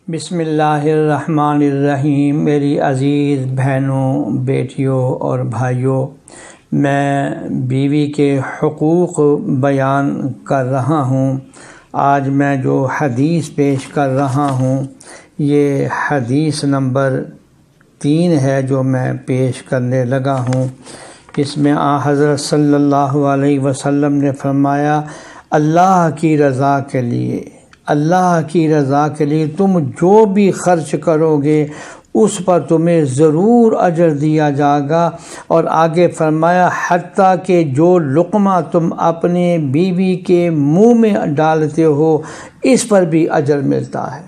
بسم اللہ الرحمن الرحیم۔ میری عزیز بہنوں، بیٹیوں اور بھائیوں، میں بیوی کے حقوق بیان کر رہا ہوں۔ آج میں جو حدیث پیش کر رہا ہوں یہ حدیث نمبر 3 ہے جو میں پیش کرنے لگا ہوں۔ اس میں حضرت صلی اللہ علیہ وسلم نے فرمایا، اللہ کی رضا کے لیے، اللہ کی رضا کے لیے تم جو بھی خرچ کرو گے اس پر تمہیں ضرور اجر دیا جائے گا۔ اور آگے فرمایا، حتیٰ کہ جو لقمہ تم اپنے بیوی کے منہ میں ڈالتے ہو اس پر بھی اجر ملتا ہے۔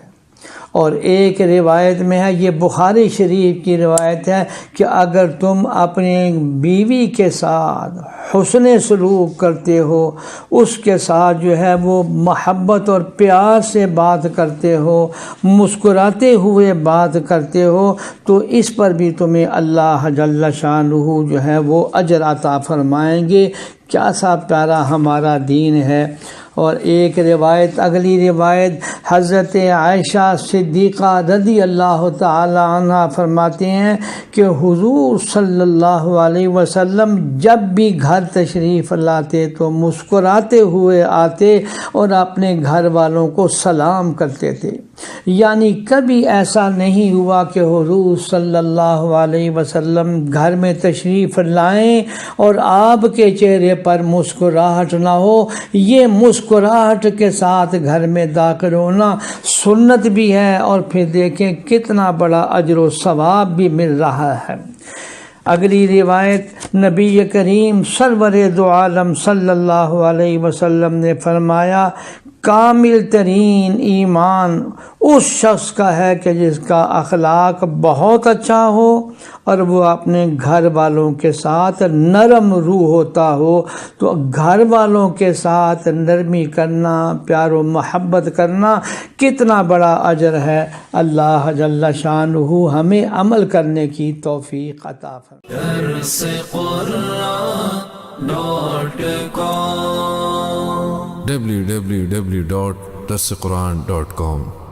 اور ایک روایت میں ہے، یہ بخاری شریف کی روایت ہے، کہ اگر تم اپنے بیوی کے ساتھ حسن سلوک کرتے ہو، اس کے ساتھ جو ہے وہ محبت اور پیار سے بات کرتے ہو، مسکراتے ہوئے بات کرتے ہو، تو اس پر بھی تمہیں اللہ جل شانہ جو ہے وہ اجر عطا فرمائیں گے۔ کیا سا پیارا ہمارا دین ہے۔ اور ایک روایت، اگلی روایت، حضرت عائشہ صدیقہ رضی اللہ تعالی عنہ فرماتے ہیں کہ حضور صلی اللہ علیہ وسلم جب بھی گھر تشریف لاتے تو مسکراتے ہوئے آتے اور اپنے گھر والوں کو سلام کرتے تھے۔ یعنی کبھی ایسا نہیں ہوا کہ حضور صلی اللہ علیہ وسلم گھر میں تشریف لائیں اور آپ کے چہرے پر مسکراہٹ نہ ہو۔ یہ مسکراہٹ کے ساتھ گھر میں داخل ہونا سنت بھی ہے، اور پھر دیکھیں کتنا بڑا اجر و ثواب بھی مل رہا ہے۔ اگلی روایت، نبی کریم سرور دو عالم صلی اللہ علیہ وسلم نے فرمایا، کامل ترین ایمان اس شخص کا ہے کہ جس کا اخلاق بہت اچھا ہو اور وہ اپنے گھر والوں کے ساتھ نرم روح ہوتا ہو۔ تو گھر والوں کے ساتھ نرمی کرنا، پیار و محبت کرنا کتنا بڑا اجر ہے۔ اللہ جل شانہ ہمیں عمل کرنے کی توفیق عطا فرمائے۔ www.darsequran.com